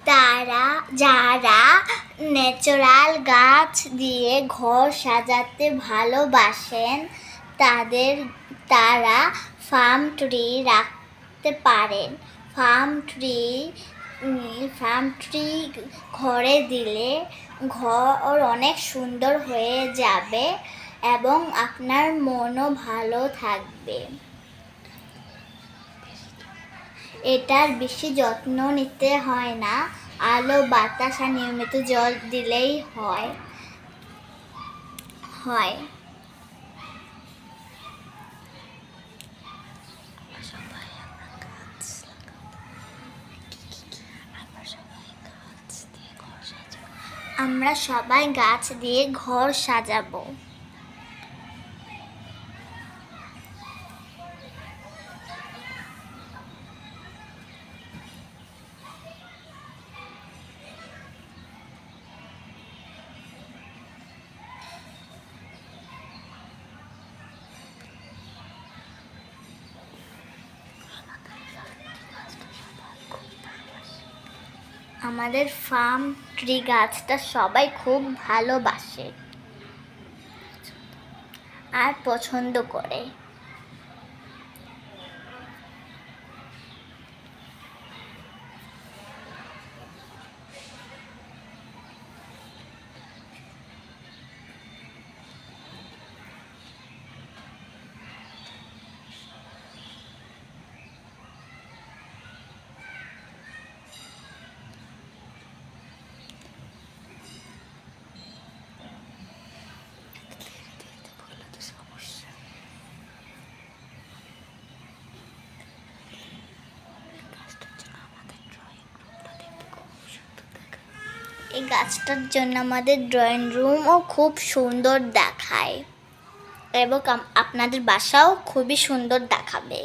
যারা ন্যাচারাল গাছ দিয়ে ঘর সাজাতে ভালোবাসেন তারা ফার্ম ট্রি রাখতে পারেন। ফার্ম ট্রি ঘরে দিলে ঘর অনেক সুন্দর হয়ে যাবে এবং আপনার মনও ভালো থাকবে। এটার বেশি যত্ন নিতে হয় না, আলো বাতাস আর নিয়মিত জল দিলেই হয়। আমরা সবাই গাছ দিয়ে ঘর সাজাবো। আমাদের ফার্ম ট্রি গাছটা সবাই খুব ভালোবাসে আর পছন্দ করে। এই গাছটার জন্য আমাদের ড্রয়িং রুমও খুব সুন্দর দেখায় এবং আপনাদের বাসাও খুবই সুন্দর দেখাবে।